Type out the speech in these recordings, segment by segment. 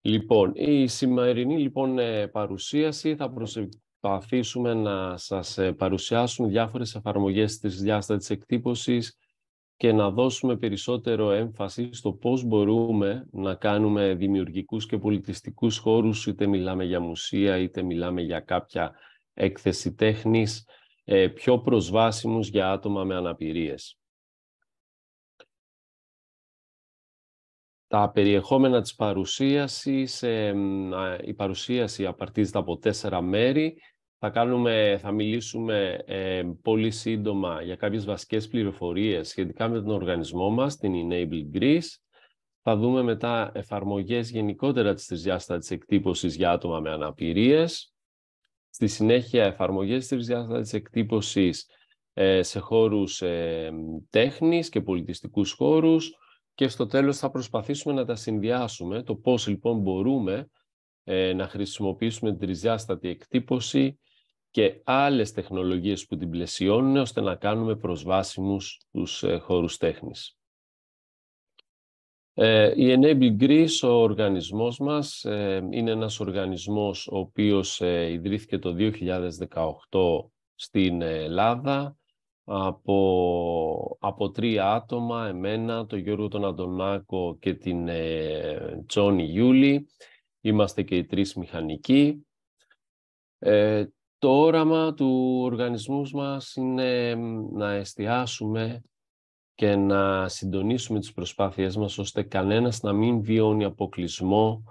Λοιπόν, η σημερινή παρουσίαση θα προσπαθήσουμε να σας παρουσιάσουμε διάφορες εφαρμογές της διάστατης εκτύπωσης και να δώσουμε περισσότερο έμφαση στο πώς μπορούμε να κάνουμε δημιουργικούς και πολιτιστικούς χώρους, είτε μιλάμε για μουσεία, είτε μιλάμε για κάποια έκθεση τέχνης, πιο προσβάσιμους για άτομα με αναπηρίες. Τα περιεχόμενα της παρουσίασης, η παρουσίαση απαρτίζεται από 4 μέρη. Θα μιλήσουμε πολύ σύντομα για κάποιες βασικές πληροφορίες σχετικά με τον οργανισμό μας, την Enable Greece. Θα δούμε μετά εφαρμογές γενικότερα της τρισδιάστατης εκτύπωσης για άτομα με αναπηρίες. Στη συνέχεια, εφαρμογές της τρισδιάστατης εκτύπωσης σε χώρους τέχνης και πολιτιστικούς χώρους. Και στο τέλος θα προσπαθήσουμε να τα συνδυάσουμε, το πώς λοιπόν μπορούμε να χρησιμοποιήσουμε την τρισδιάστατη εκτύπωση και άλλες τεχνολογίες που την πλαισιώνουν, ώστε να κάνουμε προσβάσιμους τους χώρους τέχνης. Η Enable Greece, ο οργανισμός μας, είναι ένας οργανισμός ο οποίος ιδρύθηκε το 2018 στην Ελλάδα, από 3 άτομα, εμένα, τον Γιώργο τον Αντωνάκο και την Τζόνι Γιούλη. Είμαστε και οι 3 μηχανικοί. Το όραμα του οργανισμού μας είναι να εστιάσουμε και να συντονίσουμε τις προσπάθειές μας, ώστε κανένας να μην βιώνει αποκλεισμό,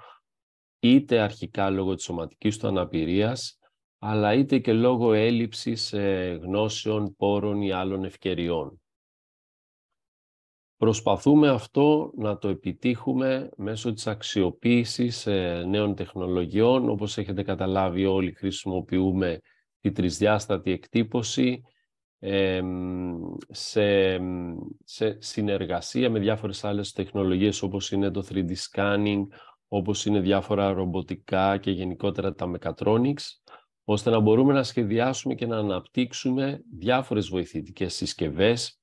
είτε αρχικά λόγω της σωματικής του αναπηρίας, αλλά είτε και λόγω έλλειψης γνώσεων, πόρων ή άλλων ευκαιριών. Προσπαθούμε αυτό να το επιτύχουμε μέσω της αξιοποίησης νέων τεχνολογιών. Όπως έχετε καταλάβει όλοι, χρησιμοποιούμε τη τρισδιάστατη εκτύπωση σε συνεργασία με διάφορες άλλες τεχνολογίες, όπως είναι το 3D scanning, όπως είναι διάφορα ρομποτικά και γενικότερα τα mechatronics, ώστε να μπορούμε να σχεδιάσουμε και να αναπτύξουμε διάφορες βοηθητικές συσκευές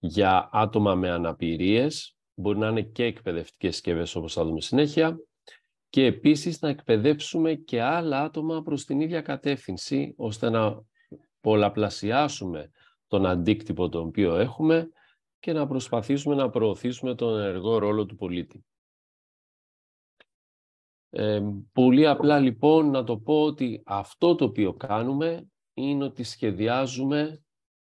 για άτομα με αναπηρίες. Μπορεί να είναι και εκπαιδευτικές συσκευές, όπως θα δούμε συνέχεια, και επίσης να εκπαιδεύσουμε και άλλα άτομα προς την ίδια κατεύθυνση, ώστε να πολλαπλασιάσουμε τον αντίκτυπο τον οποίο έχουμε και να προσπαθήσουμε να προωθήσουμε τον ενεργό ρόλο του πολίτη. Πολύ απλά λοιπόν να το πω ότι αυτό το οποίο κάνουμε είναι ότι σχεδιάζουμε,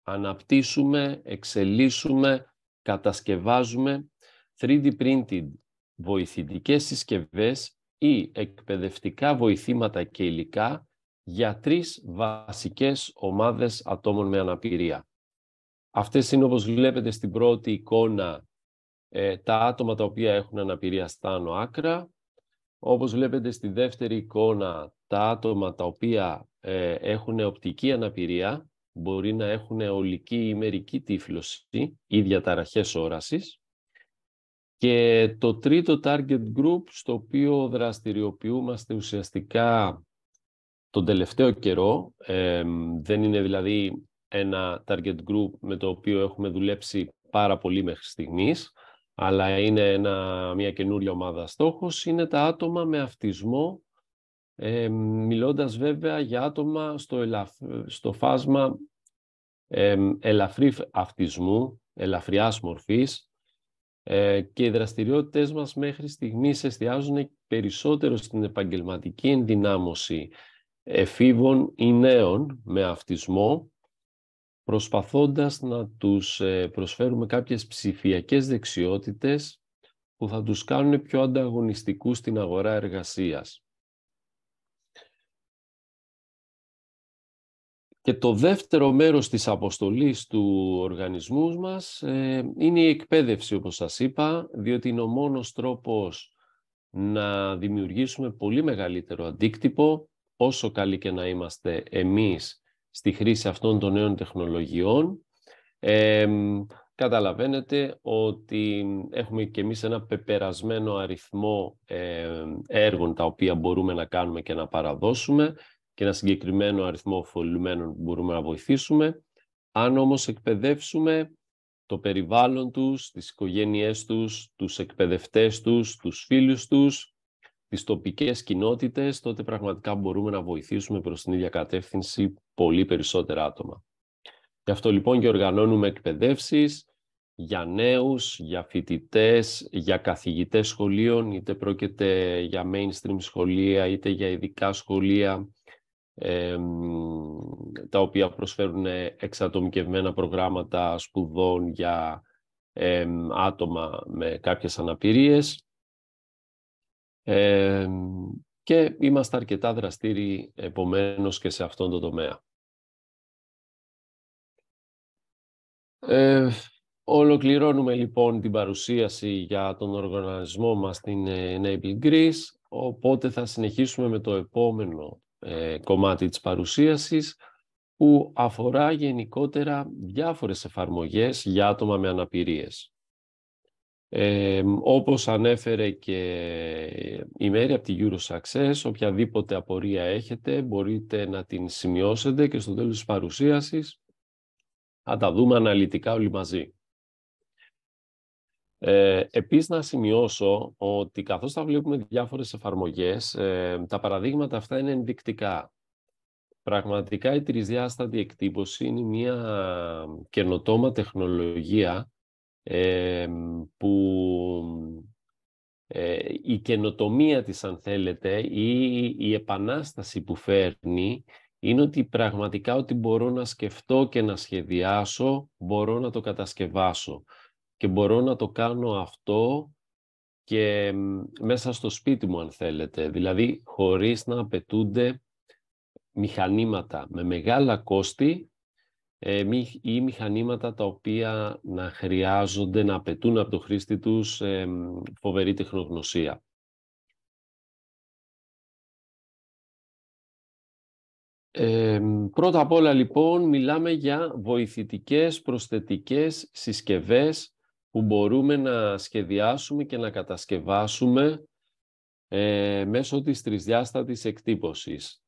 αναπτύσσουμε, εξελίσσουμε, κατασκευάζουμε 3D printed βοηθητικές συσκευές ή εκπαιδευτικά βοηθήματα και υλικά για 3 βασικές ομάδες ατόμων με αναπηρία. Αυτές είναι, όπως βλέπετε στην πρώτη εικόνα, τα άτομα τα οποία έχουν αναπηρία στα άνω άκρα. Όπως βλέπετε στη δεύτερη εικόνα, τα άτομα τα οποία έχουν οπτική αναπηρία, μπορεί να έχουν ολική ή μερική τύφλωση ή διαταραχές όρασης. Και το τρίτο target group, στο οποίο δραστηριοποιούμαστε ουσιαστικά τον τελευταίο καιρό, δεν είναι δηλαδή ένα target group με το οποίο έχουμε δουλέψει πάρα πολύ μέχρι στιγμής, αλλά είναι μια καινούρια ομάδα στόχος, είναι τα άτομα με αυτισμό, μιλώντας βέβαια για άτομα στο φάσμα ελαφρύ αυτισμού, ελαφριάς μορφής, και οι δραστηριότητες μας μέχρι στιγμής εστιάζουν περισσότερο στην επαγγελματική ενδυνάμωση εφήβων ή νέων με αυτισμό, προσπαθώντας να τους προσφέρουμε κάποιες ψηφιακές δεξιότητες που θα τους κάνουν πιο ανταγωνιστικούς στην αγορά εργασίας. Και το δεύτερο μέρος της αποστολής του οργανισμού μας είναι η εκπαίδευση, όπως σας είπα, διότι είναι ο μόνος τρόπος να δημιουργήσουμε πολύ μεγαλύτερο αντίκτυπο, όσο καλοί και να είμαστε εμείς στη χρήση αυτών των νέων τεχνολογιών. Καταλαβαίνετε ότι έχουμε και εμείς ένα πεπερασμένο αριθμό έργων τα οποία μπορούμε να κάνουμε και να παραδώσουμε και ένα συγκεκριμένο αριθμό ωφελουμένων που μπορούμε να βοηθήσουμε. Αν όμως εκπαιδεύσουμε το περιβάλλον τους, τις οικογένειές τους, τους εκπαιδευτές τους, τους φίλους τους, τις τοπικές κοινότητες, τότε πραγματικά μπορούμε να βοηθήσουμε προς την ίδια κατεύθυνση πολύ περισσότερα άτομα. Γι' αυτό λοιπόν και οργανώνουμε εκπαιδεύσεις για νέους, για φοιτητές, για καθηγητές σχολείων, είτε πρόκειται για mainstream σχολεία, είτε για ειδικά σχολεία, τα οποία προσφέρουν εξατομικευμένα προγράμματα σπουδών για άτομα με κάποιες αναπηρίες. Και είμαστε αρκετά δραστήριοι επομένως και σε αυτόν τον τομέα. Ολοκληρώνουμε λοιπόν την παρουσίαση για τον οργανισμό μας στην Enable Greece, οπότε θα συνεχίσουμε με το επόμενο κομμάτι της παρουσίασης, που αφορά γενικότερα διάφορες εφαρμογές για άτομα με αναπηρίες. Όπως ανέφερε και η Μέρη από τη EuroSuccess, οποιαδήποτε απορία έχετε μπορείτε να την σημειώσετε και στο τέλος της παρουσίασης θα τα δούμε αναλυτικά όλοι μαζί. Επίσης να σημειώσω ότι καθώς θα βλέπουμε διάφορες εφαρμογές, τα παραδείγματα αυτά είναι ενδεικτικά. Πραγματικά η τρισδιάστατη εκτύπωση είναι μια καινοτόμα τεχνολογία που η καινοτομία της, αν θέλετε, ή η επανάσταση που φέρνει είναι ότι πραγματικά ό,τι μπορώ να σκεφτώ και να σχεδιάσω μπορώ να το κατασκευάσω και μπορώ να το κάνω αυτό και μέσα στο σπίτι μου, αν θέλετε, δηλαδή χωρίς να απαιτούνται μηχανήματα με μεγάλα κόστη ή μηχανήματα τα οποία να χρειάζονται, να απαιτούν από το χρήστη τους φοβερή τεχνογνωσία. Πρώτα απ' όλα λοιπόν μιλάμε για βοηθητικές προσθετικές συσκευές που μπορούμε να σχεδιάσουμε και να κατασκευάσουμε μέσω της τρισδιάστατης εκτύπωσης.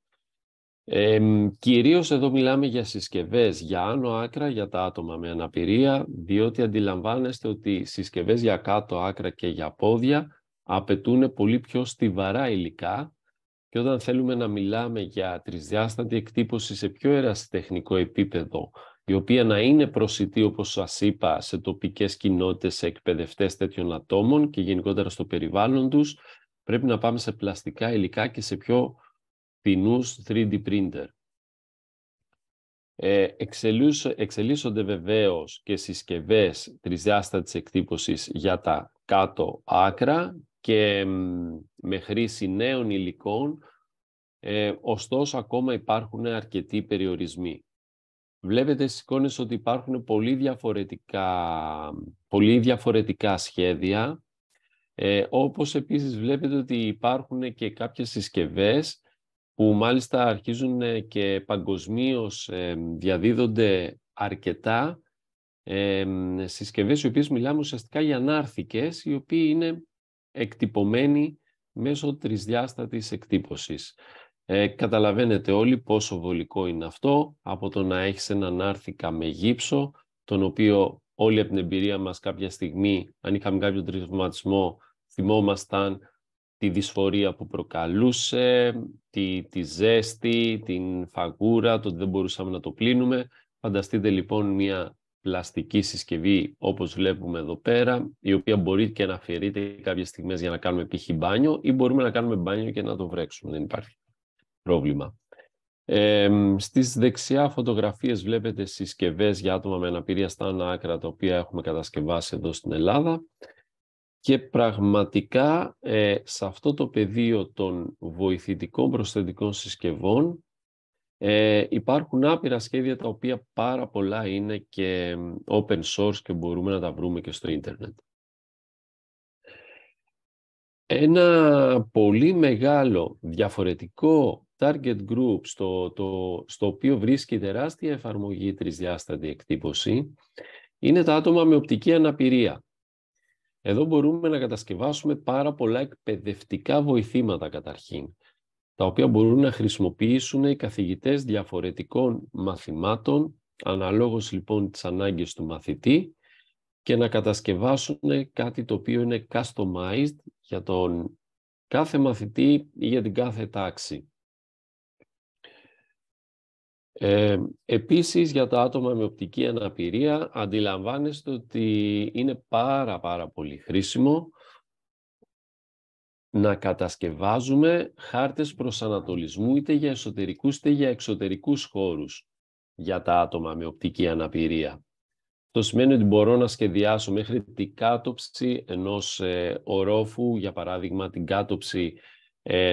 Κυρίως εδώ μιλάμε για συσκευές για άνω άκρα για τα άτομα με αναπηρία, διότι αντιλαμβάνεστε ότι συσκευές για κάτω άκρα και για πόδια απαιτούν πολύ πιο στιβαρά υλικά, και όταν θέλουμε να μιλάμε για τρισδιάστατη εκτύπωση σε πιο ερασιτεχνικό επίπεδο, η οποία να είναι προσιτή, όπως σας είπα, σε τοπικές κοινότητες, σε εκπαιδευτές τέτοιων ατόμων και γενικότερα στο περιβάλλον τους, πρέπει να πάμε σε πλαστικά υλικά και σε πιο φθηνούς 3D printer. Εξελίσσονται βεβαίως και συσκευές τρισδιάστατης εκτύπωσης για τα κάτω άκρα και με χρήση νέων υλικών, ωστόσο ακόμα υπάρχουν αρκετοί περιορισμοί. Βλέπετε στις εικόνες ότι υπάρχουν πολύ διαφορετικά σχέδια, όπως επίσης βλέπετε ότι υπάρχουν και κάποιες συσκευές που μάλιστα αρχίζουν και παγκοσμίως διαδίδονται αρκετά, συσκευές οι οποίες μιλάμε ουσιαστικά για ανάρθικες, οι οποίοι είναι εκτυπωμένοι μέσω τρισδιάστατης εκτύπωσης. Καταλαβαίνετε όλοι πόσο βολικό είναι αυτό, από το να έχεις έναν άρθικα με γύψο, τον οποίο όλοι από την εμπειρία μας κάποια στιγμή, αν είχαμε κάποιο τραυματισμό, θυμόμασταν τη δυσφορία που προκαλούσε, τη ζέστη, την φαγούρα, το ότι δεν μπορούσαμε να το πλύνουμε. Φανταστείτε λοιπόν μια πλαστική συσκευή όπως βλέπουμε εδώ πέρα, η οποία μπορεί και να αφαιρείται κάποιες στιγμές για να κάνουμε π.χ. μπάνιο, ή μπορούμε να κάνουμε μπάνιο και να το βρέξουμε, δεν υπάρχει πρόβλημα. Στις δεξιά φωτογραφίες βλέπετε συσκευές για άτομα με αναπηρία στα άνω άκρα, τα οποία έχουμε κατασκευάσει εδώ στην Ελλάδα. Και πραγματικά σε αυτό το πεδίο των βοηθητικών προσθετικών συσκευών υπάρχουν άπειρα σχέδια, τα οποία πάρα πολλά είναι και open source και μπορούμε να τα βρούμε και στο ίντερνετ. Ένα πολύ μεγάλο διαφορετικό target group στο οποίο βρίσκει τεράστια εφαρμογή τρισδιάστατη εκτύπωση είναι τα άτομα με οπτική αναπηρία. Εδώ μπορούμε να κατασκευάσουμε πάρα πολλά εκπαιδευτικά βοηθήματα καταρχήν, τα οποία μπορούν να χρησιμοποιήσουν οι καθηγητές διαφορετικών μαθημάτων, αναλόγως λοιπόν τις ανάγκες του μαθητή, και να κατασκευάσουν κάτι το οποίο είναι customized για τον κάθε μαθητή ή για την κάθε τάξη. Επίσης, για τα άτομα με οπτική αναπηρία, αντιλαμβάνεστε ότι είναι πάρα πολύ χρήσιμο να κατασκευάζουμε χάρτες προσανατολισμού είτε για εσωτερικούς είτε για εξωτερικούς χώρους για τα άτομα με οπτική αναπηρία. Αυτό σημαίνει ότι μπορώ να σχεδιάσω μέχρι την κάτωψη ενός ορόφου, για παράδειγμα την κάτωψη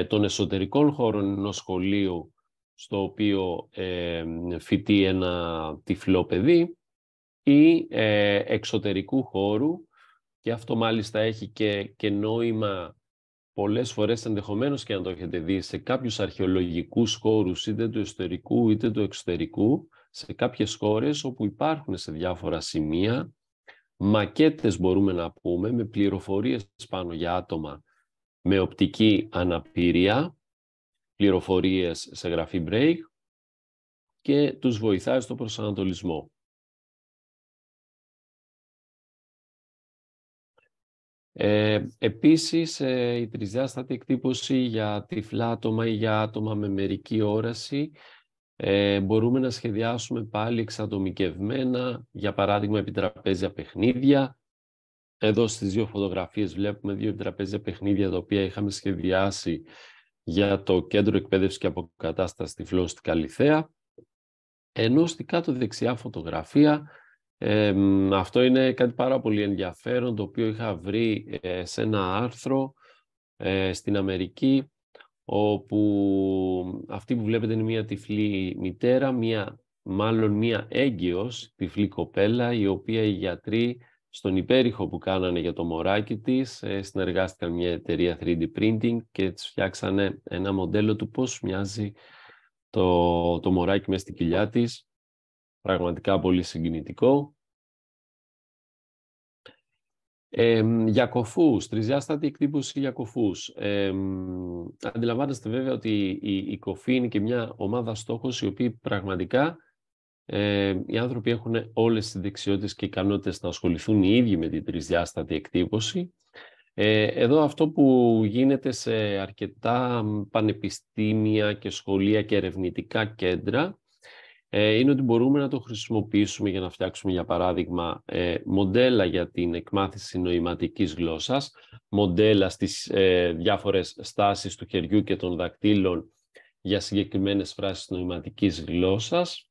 των εσωτερικών χώρων ενός σχολείου στο οποίο φοιτεί ένα τυφλό παιδί ή εξωτερικού χώρου, και αυτό μάλιστα έχει και νόημα πολλές φορές, ενδεχομένως και αν το έχετε δει, σε κάποιους αρχαιολογικούς χώρους είτε του εσωτερικού είτε του εξωτερικού, σε κάποιες χώρες όπου υπάρχουν σε διάφορα σημεία μακέτες, μπορούμε να πούμε, με πληροφορίες πάνω για άτομα με οπτική αναπηρία, πληροφορίες σε γραφή Braille, και τους βοηθάει στο προσανατολισμό. Επίσης, η τρισδιάστατη εκτύπωση για τυφλά άτομα ή για άτομα με μερική όραση μπορούμε να σχεδιάσουμε πάλι εξατομικευμένα, για παράδειγμα επιτραπέζια παιχνίδια. Εδώ στις δύο φωτογραφίες βλέπουμε δύο επιτραπέζια παιχνίδια τα οποία είχαμε σχεδιάσει για το Κέντρο Εκπαίδευσης και Αποκατάστασης Τυφλών στη Καλιθέα. Ενώ στη κάτω δεξιά φωτογραφία, αυτό είναι κάτι πάρα πολύ ενδιαφέρον, το οποίο είχα βρει σε ένα άρθρο στην Αμερική, όπου αυτή που βλέπετε είναι μια τυφλή μητέρα, μια έγκυος τυφλή κοπέλα, η οποία οι γιατροί στον υπέρηχο που κάνανε για το μωράκι της συνεργάστηκαν μια εταιρεία 3D printing και της φτιάξανε ένα μοντέλο του πώς μοιάζει το μωράκι μέσα στην κοιλιά της. Πραγματικά πολύ συγκινητικό. Για κοφούς, τρισδιάστατη εκτύπωση για κοφούς. Αντιλαμβάνεστε βέβαια ότι η κοφή είναι και μια ομάδα στόχος, οι οποίοι πραγματικά οι άνθρωποι έχουν όλες τις δεξιότητες και ικανότητες να ασχοληθούν οι ίδιοι με την τρισδιάστατη εκτύπωση. Εδώ αυτό που γίνεται σε αρκετά πανεπιστήμια και σχολεία και ερευνητικά κέντρα είναι ότι μπορούμε να το χρησιμοποιήσουμε για να φτιάξουμε, για παράδειγμα, μοντέλα για την εκμάθηση νοηματικής γλώσσας, μοντέλα στις διάφορες στάσεις του χεριού και των δακτύλων για συγκεκριμένες φράσεις νοηματικής γλώσσας,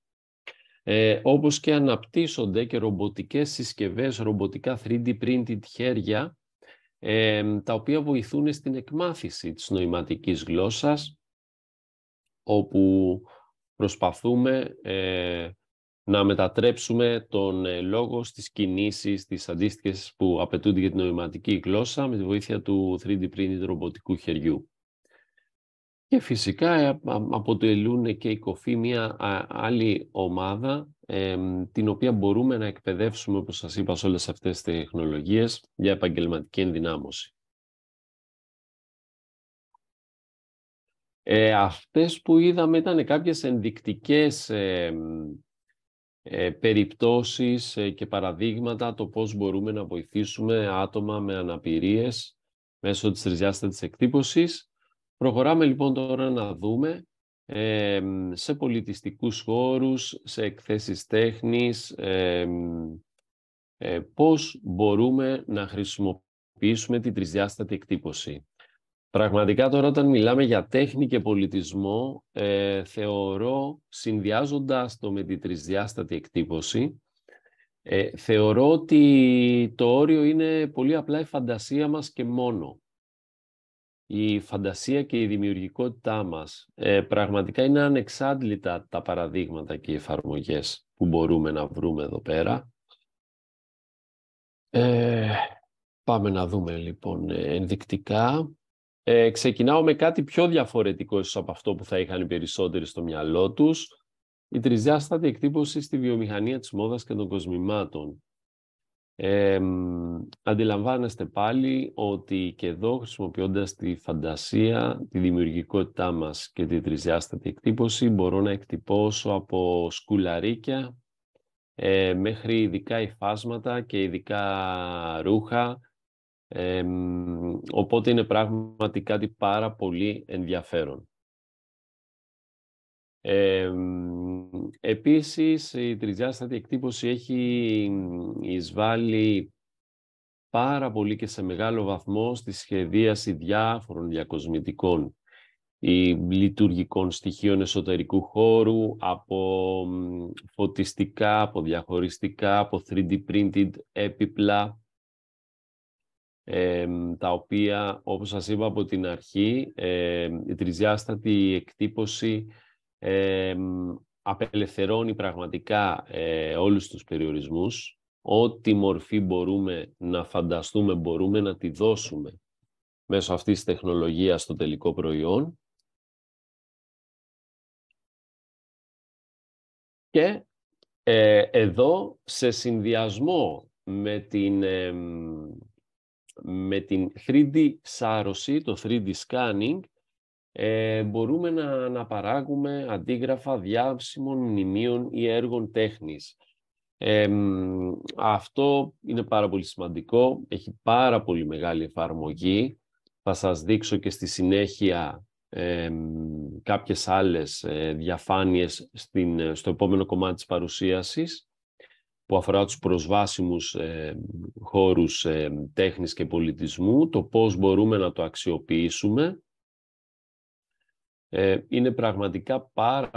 όπως και αναπτύσσονται και ρομποτικές συσκευές, ρομποτικά 3D printed χέρια, τα οποία βοηθούν στην εκμάθηση της νοηματικής γλώσσας, όπου προσπαθούμε να μετατρέψουμε τον λόγο στις κινήσεις, τις αντίστοιχες που απαιτούνται για την νοηματική γλώσσα με τη βοήθεια του 3D printed ρομποτικού χεριού. Και φυσικά αποτελούν και η κοφή μια άλλη ομάδα, την οποία μπορούμε να εκπαιδεύσουμε, όπως σας είπα, σε όλες αυτές τις τεχνολογίες για επαγγελματική ενδυνάμωση. Αυτές που είδαμε ήταν κάποιες ενδεικτικές περιπτώσεις και παραδείγματα το πώς μπορούμε να βοηθήσουμε άτομα με αναπηρίες μέσω της τρισδιάστατης εκτύπωσης. Προχωράμε λοιπόν τώρα να δούμε σε πολιτιστικούς χώρους, σε εκθέσεις τέχνης, πώς μπορούμε να χρησιμοποιήσουμε τη τρισδιάστατη εκτύπωση. Πραγματικά τώρα όταν μιλάμε για τέχνη και πολιτισμό, θεωρώ, συνδυάζοντας το με τη τρισδιάστατη εκτύπωση, θεωρώ ότι το όριο είναι πολύ απλά η φαντασία μας και μόνο. Η φαντασία και η δημιουργικότητά μας. Πραγματικά είναι ανεξάντλητα τα παραδείγματα και οι εφαρμογές που μπορούμε να βρούμε εδώ πέρα. Πάμε να δούμε λοιπόν ενδεικτικά. Ξεκινάω με κάτι πιο διαφορετικό ίσως από αυτό που θα είχαν οι περισσότεροι στο μυαλό τους. Η τρισδιάστατη εκτύπωση στη βιομηχανία της μόδας και των κοσμημάτων. Αντιλαμβάνεστε πάλι ότι και εδώ, χρησιμοποιώντας τη φαντασία, τη δημιουργικότητά μας και τη τρισδιάστατη εκτύπωση, μπορώ να εκτυπώσω από σκουλαρίκια μέχρι ειδικά υφάσματα και ειδικά ρούχα, Οπότε είναι πράγματι κάτι πάρα πολύ ενδιαφέρον. Επίσης, η τρισδιάστατη εκτύπωση έχει εισβάλει πάρα πολύ και σε μεγάλο βαθμό στη σχεδίαση διάφορων διακοσμητικών ή λειτουργικών στοιχείων εσωτερικού χώρου, από φωτιστικά, από διαχωριστικά, από 3D printed έπιπλα, τα οποία, όπως σας είπα από την αρχή, η τρισδιάστατη εκτύπωση απελευθερώνει πραγματικά όλους τους περιορισμούς. Ό,τι μορφή μπορούμε να φανταστούμε, μπορούμε να τη δώσουμε μέσω αυτής της τεχνολογίας στο τελικό προϊόν. Και εδώ, σε συνδυασμό με την 3D σάρωση, το 3D scanning, μπορούμε να παράγουμε αντίγραφα διάσημων μνημείων ή έργων τέχνης. Αυτό είναι πάρα πολύ σημαντικό, έχει πάρα πολύ μεγάλη εφαρμογή. Θα σας δείξω και στη συνέχεια κάποιες άλλες διαφάνειες στο επόμενο κομμάτι της παρουσίασης, που αφορά τους προσβάσιμους χώρους τέχνης και πολιτισμού, το πώς μπορούμε να το αξιοποιήσουμε. Είναι πραγματικά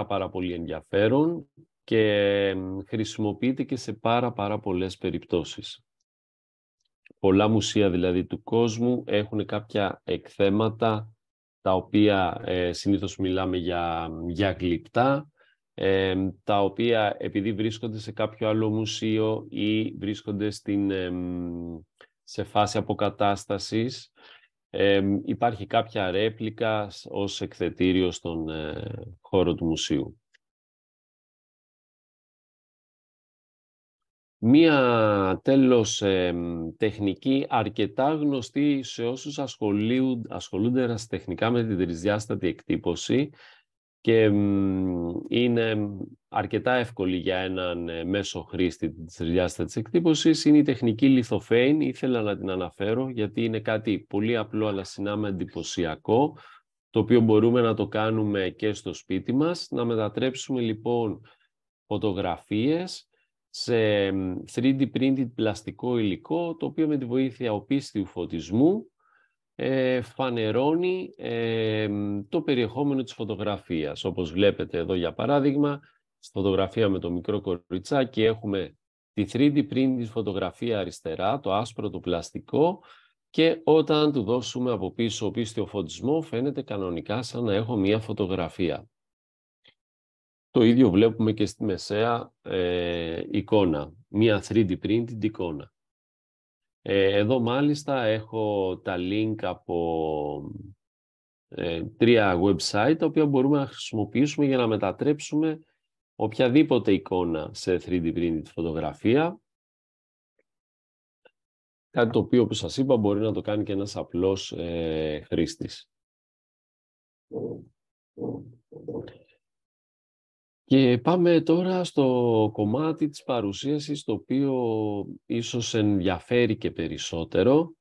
πάρα πολύ ενδιαφέρον και χρησιμοποιείται και σε πάρα πολλές περιπτώσεις. Πολλά μουσεία δηλαδή του κόσμου έχουν κάποια εκθέματα, τα οποία συνήθως μιλάμε για γλυπτά, τα οποία επειδή βρίσκονται σε κάποιο άλλο μουσείο ή βρίσκονται σε φάση αποκατάστασης, υπάρχει κάποια ρέπλικα ως εκθετήριο στον χώρο του μουσείου. Μία τέλος τεχνική αρκετά γνωστή σε όσους ασχολούνται ερασιτεχνικά με την τρισδιάστατη εκτύπωση και είναι αρκετά εύκολη για έναν μέσο χρήστη της τρισδιάστατης εκτύπωσης, είναι η τεχνική λιθοφέιν. Ήθελα να την αναφέρω γιατί είναι κάτι πολύ απλό αλλά συνάμα εντυπωσιακό, το οποίο μπορούμε να το κάνουμε και στο σπίτι μας, να μετατρέψουμε λοιπόν φωτογραφίες σε 3D printed πλαστικό υλικό, το οποίο με τη βοήθεια οπίστιου φωτισμού φανερώνει το περιεχόμενο της φωτογραφίας. Όπως βλέπετε εδώ για παράδειγμα, στη φωτογραφία με το μικρό κοριτσάκι έχουμε τη 3D printed φωτογραφία αριστερά, το άσπρο το πλαστικό, και όταν του δώσουμε από πίσω οπίστιο φωτισμό φαίνεται κανονικά σαν να έχω μία φωτογραφία. Το ίδιο βλέπουμε και στη μεσαία εικόνα, μία 3D printed εικόνα. Εδώ μάλιστα έχω τα link από 3 website, τα οποία μπορούμε να χρησιμοποιήσουμε για να μετατρέψουμε οποιαδήποτε εικόνα σε 3D printed φωτογραφία. Κάτι το οποίο, όπως σας είπα, μπορεί να το κάνει και ένας απλός χρήστης. Και πάμε τώρα στο κομμάτι της παρουσίασης, το οποίο ίσως ενδιαφέρει και περισσότερο,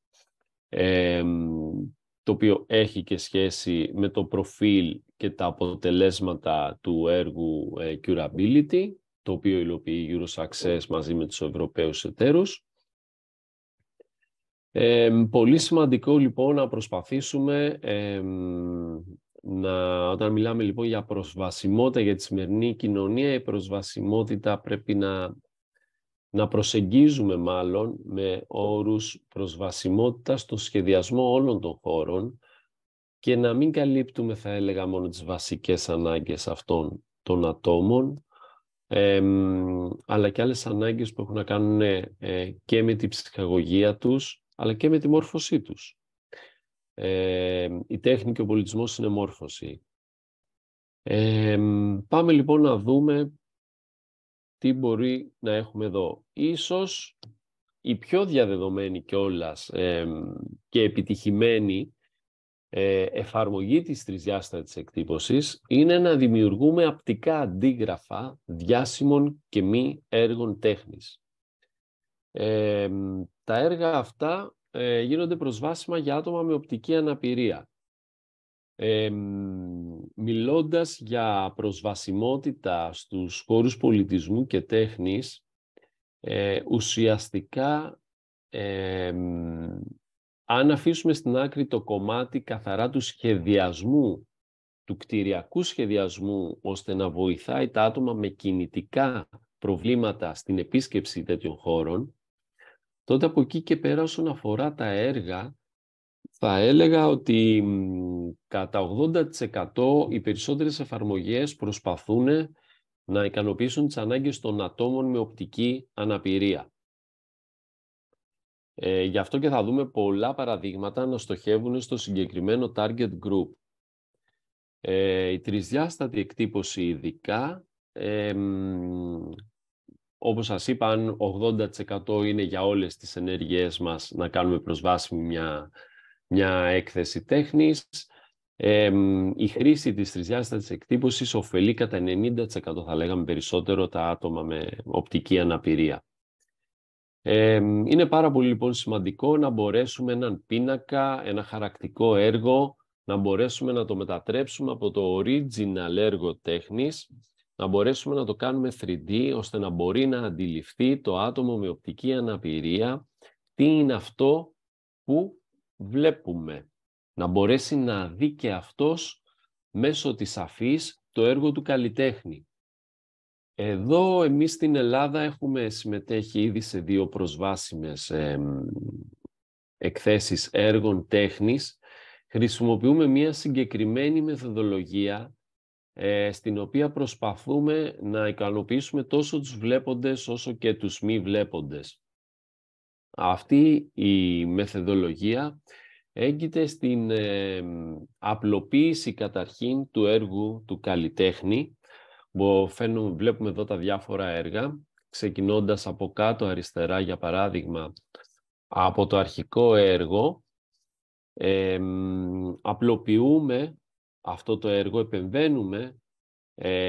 το οποίο έχει και σχέση με το προφίλ και τα αποτελέσματα του έργου Curability, το οποίο υλοποιεί η Eurosuccess μαζί με τους Ευρωπαίους εταίρους. Πολύ σημαντικό λοιπόν να προσπαθήσουμε όταν μιλάμε λοιπόν για προσβασιμότητα για τη σημερινή κοινωνία, η προσβασιμότητα πρέπει να προσεγγίζουμε μάλλον με όρους προσβασιμότητα στο σχεδιασμό όλων των χώρων και να μην καλύπτουμε, θα έλεγα, μόνο τις βασικές ανάγκες αυτών των ατόμων, αλλά και άλλες ανάγκες που έχουν να κάνουν και με την ψυχαγωγία τους, αλλά και με τη μόρφωσή τους. Η τέχνη και ο πολιτισμός είναι μόρφωση. Πάμε λοιπόν να δούμε τι μπορεί να έχουμε εδώ. Ίσως η πιο διαδεδομένη κιόλας και επιτυχημένη εφαρμογή της τρισδιάστατης εκτύπωσης είναι να δημιουργούμε απτικά αντίγραφα διάσημων και μη έργων τέχνης. Τα έργα αυτά γίνονται προσβάσιμα για άτομα με οπτική αναπηρία. Μιλώντας για προσβασιμότητα στους χώρους πολιτισμού και τέχνης, ουσιαστικά, αν αφήσουμε στην άκρη το κομμάτι καθαρά του σχεδιασμού, του κτηριακού σχεδιασμού, ώστε να βοηθάει τα άτομα με κινητικά προβλήματα στην επίσκεψη τέτοιων χώρων, τότε από εκεί και πέρα όσον αφορά τα έργα, θα έλεγα ότι κατά 80% οι περισσότερες εφαρμογές προσπαθούν να ικανοποιήσουν τις ανάγκες των ατόμων με οπτική αναπηρία. Γι' αυτό και θα δούμε πολλά παραδείγματα να στοχεύουν στο συγκεκριμένο target group. Η τρισδιάστατη εκτύπωση ειδικά, όπως σας είπα, αν 80% είναι για όλες τις ενέργειές μας να κάνουμε προσβάσιμη μια έκθεση τέχνης, η χρήση της τρισδιάστατης εκτύπωσης ωφελεί κατά 90% θα λέγαμε περισσότερο τα άτομα με οπτική αναπηρία. Είναι πάρα πολύ λοιπόν σημαντικό να μπορέσουμε έναν πίνακα, ένα χαρακτικό έργο, να μπορέσουμε να το μετατρέψουμε από το original έργο τέχνης, να μπορέσουμε να το κάνουμε 3D, ώστε να μπορεί να αντιληφθεί το άτομο με οπτική αναπηρία τι είναι αυτό που βλέπουμε. Να μπορέσει να δει και αυτός μέσω της αφής το έργο του καλλιτέχνη. Εδώ εμείς στην Ελλάδα έχουμε συμμετέχει ήδη σε 2 προσβάσιμες εκθέσεις έργων τέχνης. Χρησιμοποιούμε μια συγκεκριμένη μεθοδολογία στην οποία προσπαθούμε να ικανοποιήσουμε τόσο τους βλέποντες όσο και τους μη βλέποντες. Αυτή η μεθοδολογία έγκυται στην απλοποίηση καταρχήν του έργου του καλλιτέχνη. Βλέπουμε εδώ τα διάφορα έργα, ξεκινώντας από κάτω αριστερά, για παράδειγμα, από το αρχικό έργο. Απλοποιούμε αυτό το έργο, επεμβαίνουμε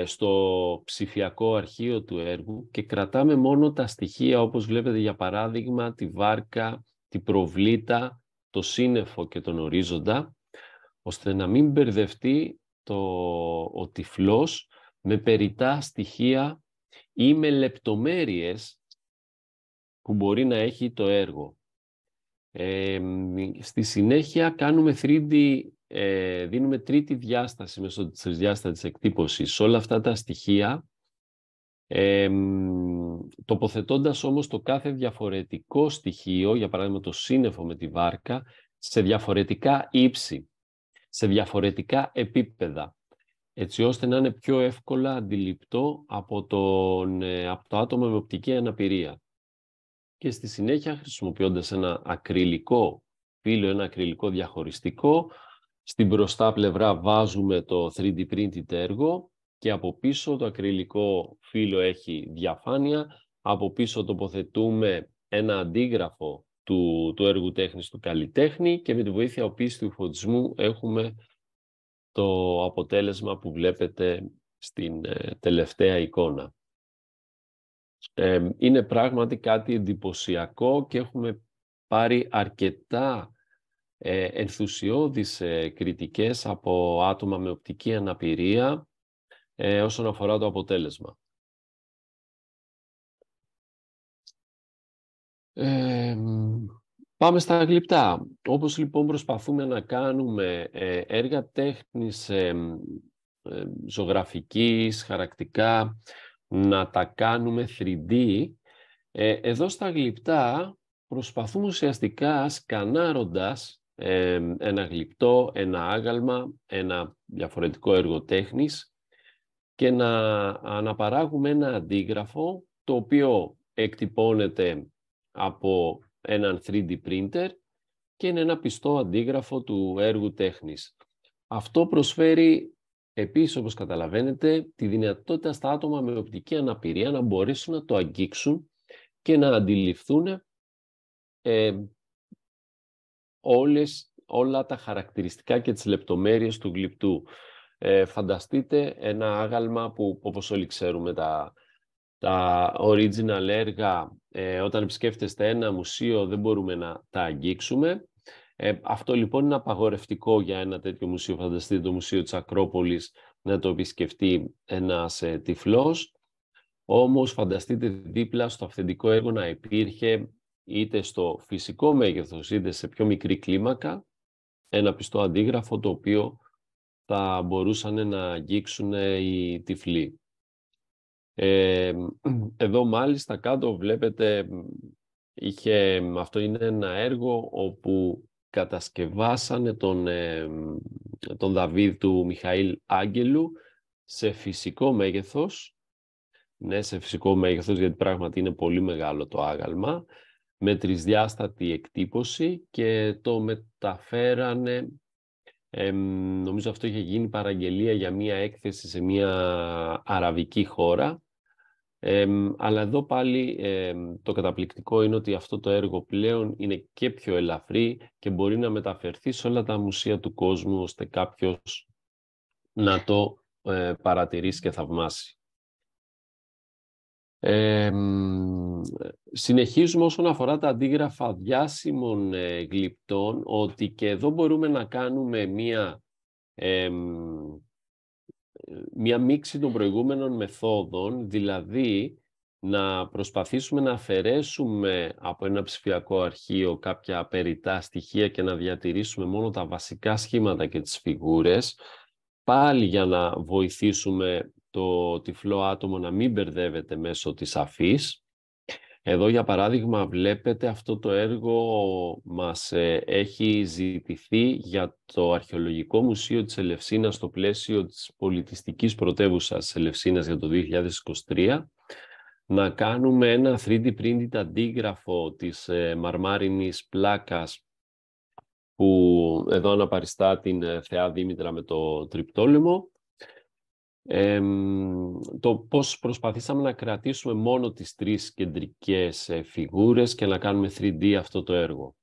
στο ψηφιακό αρχείο του έργου και κρατάμε μόνο τα στοιχεία, όπως βλέπετε για παράδειγμα τη βάρκα, τη προβλήτα, το σύννεφο και τον ορίζοντα, ώστε να μην μπερδευτεί ο τυφλός με περιττά στοιχεία ή με λεπτομέρειες που μπορεί να έχει το έργο. Στη συνέχεια κάνουμε 3D, δίνουμε τρίτη διάσταση μέσω της τρισδιάστατης εκτύπωσης σε όλα αυτά τα στοιχεία, τοποθετώντας όμως το κάθε διαφορετικό στοιχείο, για παράδειγμα το σύννεφο με τη βάρκα, σε διαφορετικά ύψη, σε διαφορετικά επίπεδα, έτσι ώστε να είναι πιο εύκολα αντιληπτό από το άτομο με οπτική αναπηρία. Και στη συνέχεια, χρησιμοποιώντας ένα ακριλικό φύλλο, ένα ακριλικό διαχωριστικό, στην μπροστά πλευρά βάζουμε το 3D printed έργο και από πίσω το ακριλικό φύλλο έχει διαφάνεια, από πίσω τοποθετούμε ένα αντίγραφο του έργου τέχνης του καλλιτέχνη και με τη βοήθεια οπίστιου φωτισμού έχουμε το αποτέλεσμα που βλέπετε στην τελευταία εικόνα. Είναι πράγματι κάτι εντυπωσιακό και έχουμε πάρει αρκετά ενθουσιώδεις κριτικές από άτομα με οπτική αναπηρία όσον αφορά το αποτέλεσμα. Πάμε στα γλυπτά. Όπως λοιπόν προσπαθούμε να κάνουμε έργα τέχνης ζωγραφικής, χαρακτικά, να τα κάνουμε 3D, εδώ στα γλυπτά προσπαθούμε ουσιαστικά σκανάροντας ένα γλυπτό, ένα άγαλμα, ένα διαφορετικό έργο τέχνης και να αναπαράγουμε ένα αντίγραφο το οποίο εκτυπώνεται από έναν 3D printer και είναι ένα πιστό αντίγραφο του έργου τέχνης. Αυτό προσφέρει επίσης, όπως καταλαβαίνετε, τη δυνατότητα στα άτομα με οπτική αναπηρία να μπορέσουν να το αγγίξουν και να αντιληφθούν όλα τα χαρακτηριστικά και τις λεπτομέρειες του γλυπτού. Φανταστείτε ένα άγαλμα που, όπως όλοι ξέρουμε, Τα original έργα, όταν επισκέφτεστε ένα μουσείο, δεν μπορούμε να τα αγγίξουμε. Αυτό λοιπόν είναι απαγορευτικό για ένα τέτοιο μουσείο. Φανταστείτε το Μουσείο της Ακρόπολης να το επισκεφτεί ένας τυφλός. Όμως φανταστείτε δίπλα στο αυθεντικό έργο να υπήρχε είτε στο φυσικό μέγεθος είτε σε πιο μικρή κλίμακα ένα πιστό αντίγραφο το οποίο θα μπορούσαν να αγγίξουν οι τυφλοί. Εδώ μάλιστα κάτω βλέπετε, αυτό είναι ένα έργο όπου κατασκευάσανε τον Δαβίδ του Μιχαήλ Άγγελου σε φυσικό μέγεθος. Ναι, σε φυσικό μέγεθος, γιατί πράγματι είναι πολύ μεγάλο το άγαλμα, με τρισδιάστατη εκτύπωση και το μεταφέρανε, νομίζω αυτό είχε γίνει παραγγελία για μία έκθεση σε μία αραβική χώρα. Αλλά εδώ πάλι το καταπληκτικό είναι ότι αυτό το έργο πλέον είναι και πιο ελαφρύ και μπορεί να μεταφερθεί σε όλα τα μουσεία του κόσμου ώστε κάποιος να το παρατηρήσει και θαυμάσει. Συνεχίζουμε όσον αφορά τα αντίγραφα διάσημων γλυπτών, ότι και εδώ μπορούμε να κάνουμε μία μίξη των προηγούμενων μεθόδων, δηλαδή να προσπαθήσουμε να αφαιρέσουμε από ένα ψηφιακό αρχείο κάποια περιττά στοιχεία και να διατηρήσουμε μόνο τα βασικά σχήματα και τις φιγούρες, πάλι για να βοηθήσουμε το τυφλό άτομο να μην μπερδεύεται μέσω της αφής. Εδώ για παράδειγμα βλέπετε αυτό το έργο μας έχει ζητηθεί για το Αρχαιολογικό Μουσείο της Ελευσίνας στο πλαίσιο της πολιτιστικής πρωτεύουσας της Ελευσίνας για το 2023, να κάνουμε ένα 3D printed αντίγραφο της μαρμάρινης πλάκας που εδώ αναπαριστά την Θεά Δήμητρα με το Τρυπτόλεμο. Το πώς προσπαθήσαμε να κρατήσουμε μόνο τις τρεις κεντρικές φιγούρες και να κάνουμε 3D αυτό το έργο.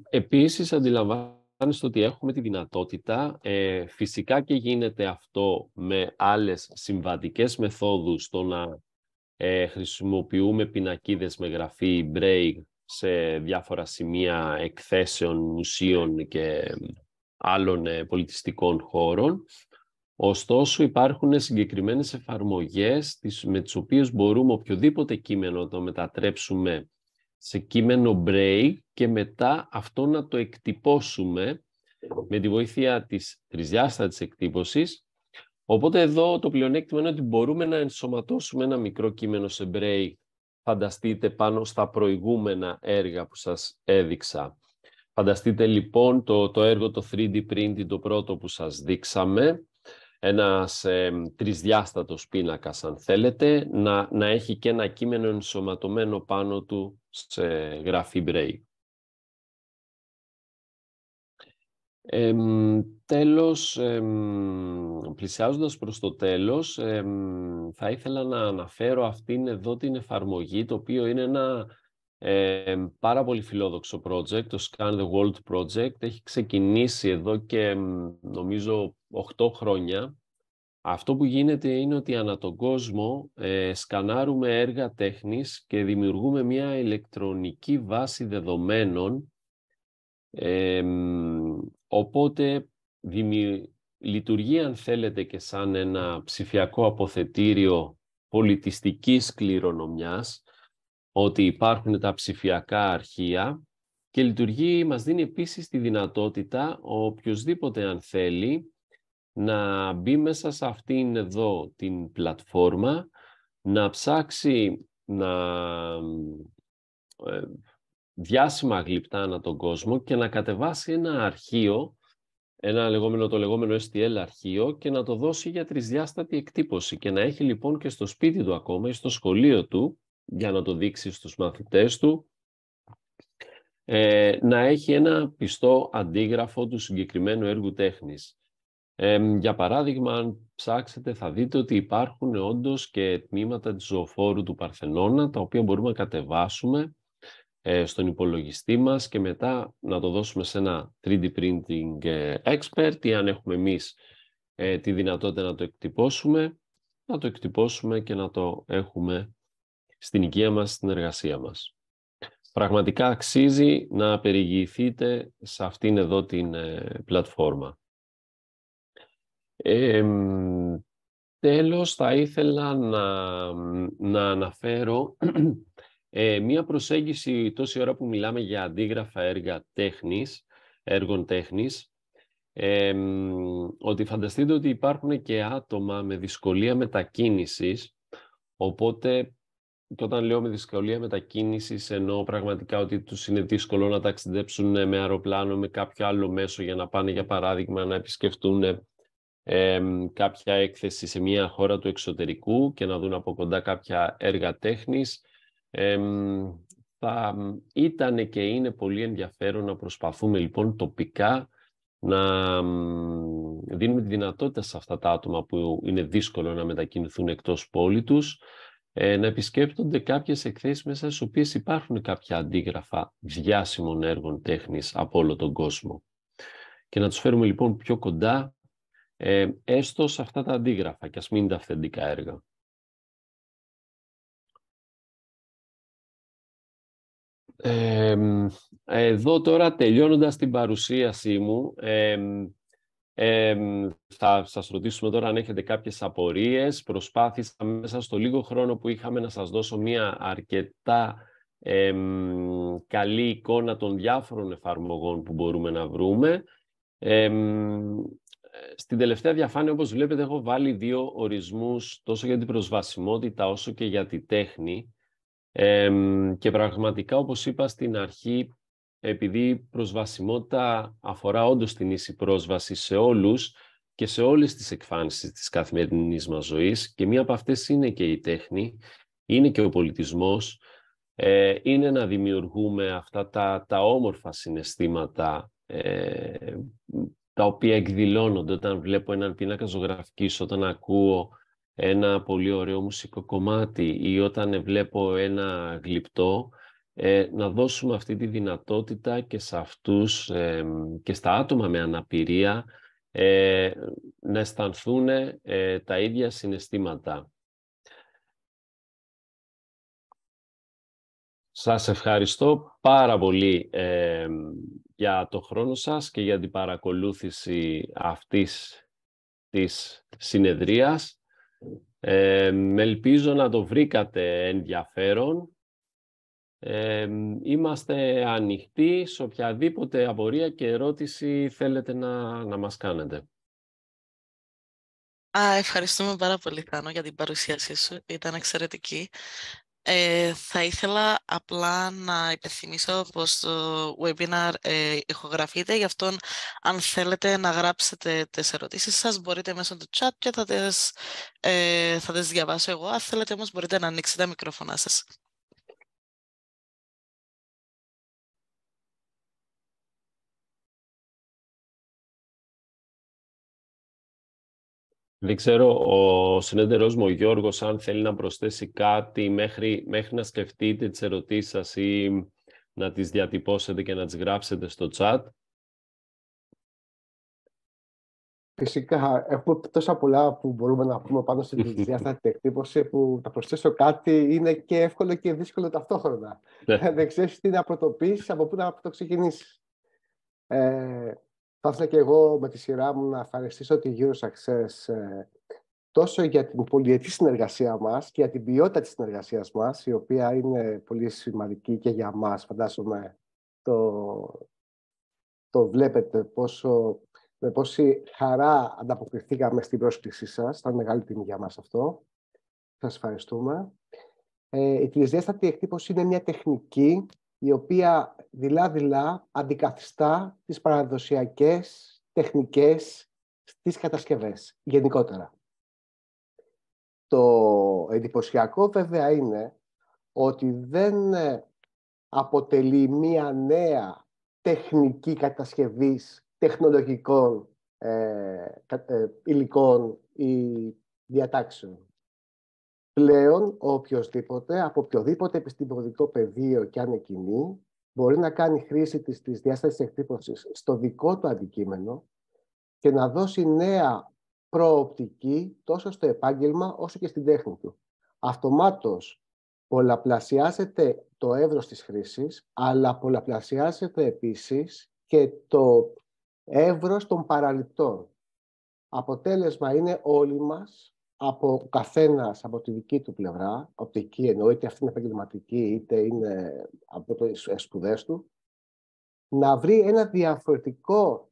Επίσης αντιλαμβάνεστε ότι έχουμε τη δυνατότητα, φυσικά και γίνεται αυτό με άλλες συμβατικές μεθόδους, το να χρησιμοποιούμε πινακίδες με γραφή Braille σε διάφορα σημεία εκθέσεων, μουσείων και άλλων πολιτιστικών χώρων. Ωστόσο υπάρχουν συγκεκριμένες εφαρμογές με τις οποίες μπορούμε οποιοδήποτε κείμενο να το μετατρέψουμε σε κείμενο Braille και μετά αυτό να το εκτυπώσουμε με τη βοήθεια της τρισδιάστατης εκτύπωσης. Οπότε εδώ το πλεονέκτημα είναι ότι μπορούμε να ενσωματώσουμε ένα μικρό κείμενο σε Braille, φανταστείτε, πάνω στα προηγούμενα έργα που σας έδειξα. Φανταστείτε λοιπόν το έργο, το 3D printing, το πρώτο που σας δείξαμε, ένας τρισδιάστατος πίνακας αν θέλετε, να έχει και ένα κείμενο ενσωματωμένο πάνω του σε γραφή Braille. Τέλος, πλησιάζοντας προς το τέλος, θα ήθελα να αναφέρω αυτήν εδώ την εφαρμογή, το οποίο είναι ένα πάρα πολύ φιλόδοξο project, το Scan the World Project. Έχει ξεκινήσει εδώ και νομίζω 8 χρόνια. Αυτό που γίνεται είναι ότι ανά τον κόσμο σκανάρουμε έργα τέχνης και δημιουργούμε μια ηλεκτρονική βάση δεδομένων, οπότε λειτουργεί αν θέλετε και σαν ένα ψηφιακό αποθετήριο πολιτιστικής κληρονομιάς, ότι υπάρχουν τα ψηφιακά αρχεία και λειτουργεί, μας δίνει επίσης τη δυνατότητα οποιοσδήποτε αν θέλει να μπει μέσα σε αυτήν εδώ την πλατφόρμα, να ψάξει διάσημα γλυπτά ανά τον κόσμο και να κατεβάσει ένα αρχείο, το λεγόμενο STL αρχείο, και να το δώσει για τρισδιάστατη εκτύπωση και να έχει λοιπόν και στο σπίτι του ακόμα ή στο σχολείο του, για να το δείξει στους μαθητές του, να έχει ένα πιστό αντίγραφο του συγκεκριμένου έργου τέχνης. Για παράδειγμα, αν ψάξετε θα δείτε ότι υπάρχουν όντως και τμήματα της ζωοφόρου του Παρθενώνα, τα οποία μπορούμε να κατεβάσουμε στον υπολογιστή μας και μετά να το δώσουμε σε ένα 3D printing expert, ή αν έχουμε εμείς τη δυνατότητα να το εκτυπώσουμε και να το έχουμε στην οικία μας, στην εργασία μας. Πραγματικά αξίζει να περιηγηθείτε σε αυτήν εδώ την πλατφόρμα. Τέλος, θα ήθελα να αναφέρω μία προσέγγιση τόση ώρα που μιλάμε για αντίγραφα έργων τέχνης, ότι φανταστείτε ότι υπάρχουν και άτομα με δυσκολία μετακίνησης, οπότε και όταν λέω με δυσκολία μετακίνησης εννοώ πραγματικά ότι τους είναι δύσκολο να ταξιδέψουν με αεροπλάνο, με κάποιο άλλο μέσο για να πάνε για παράδειγμα να επισκεφτούν κάποια έκθεση σε μια χώρα του εξωτερικού και να δουν από κοντά κάποια έργα τέχνης. Θα ήταν και είναι πολύ ενδιαφέρον να προσπαθούμε λοιπόν τοπικά να δίνουμε τη δυνατότητα σε αυτά τα άτομα που είναι δύσκολο να μετακινηθούν εκτός πόλη τους, να επισκέπτονται κάποιες εκθέσεις μέσα στις οποίες υπάρχουν κάποια αντίγραφα διάσημων έργων τέχνης από όλο τον κόσμο. Και να τους φέρουμε λοιπόν πιο κοντά, έστω σε αυτά τα αντίγραφα, και ας μην είναι τα αυθεντικά έργα. Εδώ τώρα, τελειώνοντας την παρουσίασή μου, θα σας ρωτήσουμε τώρα αν έχετε κάποιες απορίες. Προσπάθησα μέσα στο λίγο χρόνο που είχαμε να σας δώσω μια αρκετά καλή εικόνα των διάφορων εφαρμογών που μπορούμε να βρούμε. Στην τελευταία διαφάνεια, όπως βλέπετε, έχω βάλει δύο ορισμούς τόσο για την προσβασιμότητα όσο και για τη τέχνη. Και πραγματικά, όπως είπα στην αρχή, επειδή η προσβασιμότητα αφορά όντως την ίση πρόσβαση σε όλους και σε όλες τις εκφάνσεις της καθημερινής μας ζωής, και μία από αυτές είναι και η τέχνη, είναι και ο πολιτισμός, είναι να δημιουργούμε αυτά τα όμορφα συναισθήματα, τα οποία εκδηλώνονται όταν βλέπω έναν πίνακα ζωγραφικής, όταν ακούω ένα πολύ ωραίο μουσικό κομμάτι ή όταν βλέπω ένα γλυπτό, να δώσουμε αυτή τη δυνατότητα και σε αυτούς και στα άτομα με αναπηρία να αισθανθούν τα ίδια συναισθήματα. Σας ευχαριστώ πάρα πολύ για το χρόνο σας και για την παρακολούθηση αυτής της συνεδρίας. Ελπίζω να το βρήκατε ενδιαφέρον. Είμαστε ανοιχτοί σε οποιαδήποτε απορία και ερώτηση θέλετε να μας κάνετε. Ευχαριστούμε πάρα πολύ, Θάνο, για την παρουσίασή σου. Ήταν εξαιρετική. Θα ήθελα απλά να υπενθυμίσω πως το webinar ηχογραφείται, γι' αυτό αν θέλετε να γράψετε τις ερωτήσεις σας μπορείτε μέσω του chat και θα τις διαβάσω εγώ. Αν θέλετε όμως μπορείτε να ανοίξετε τα μικρόφωνα σας. Δεν ξέρω, ο συνεταιρός μου, ο Γιώργος, αν θέλει να προσθέσει κάτι μέχρι να σκεφτείτε τις ερωτήσεις σας ή να τις διατυπώσετε και να τις γράψετε στο chat. Φυσικά, έχουμε τόσα πολλά που μπορούμε να πούμε πάνω στην τρισδιάστατη εκτύπωση που θα προσθέσω κάτι είναι και εύκολο και δύσκολο ταυτόχρονα. Δεν ξέρεις τι να πρωτοποιήσεις, από πού να το ξεκινήσεις. Θα ήθελα και εγώ με τη σειρά μου να ευχαριστήσω τη EuroSuccess τόσο για την πολυετή συνεργασία μας και για την ποιότητα της συνεργασίας μας, η οποία είναι πολύ σημαντική και για μας. Φαντάζομαι το βλέπετε με πόση χαρά ανταποκριθήκαμε στην πρόσκλησή σας. Ήταν μεγάλη τιμή για μας αυτό. Σας ευχαριστούμε. Η τρισδιάστατη εκτύπωση είναι μια τεχνική η οποία δειλά-δειλά αντικαθιστά τις παραδοσιακές τεχνικές στις κατασκευές γενικότερα. Το εντυπωσιακό βέβαια είναι ότι δεν αποτελεί μια νέα τεχνική κατασκευής τεχνολογικών υλικών ή διατάξεων. Πλέον, οποιοσδήποτε, από οποιοδήποτε επιστημονικό πεδίο και αν εκείνη, μπορεί να κάνει χρήση της διάστασης εκτύπωσης στο δικό του αντικείμενο και να δώσει νέα προοπτική τόσο στο επάγγελμα όσο και στην τέχνη του. Αυτομάτως πολλαπλασιάζεται το εύρος της χρήσης, αλλά πολλαπλασιάζεται επίσης και το εύρος των παραληπτών. Αποτέλεσμα είναι όλοι μας, από καθένας από τη δική του πλευρά, οπτική εννοώ, είτε αυτή είναι επαγγελματική, είτε είναι από τις σπουδές του, να βρει ένα διαφορετικό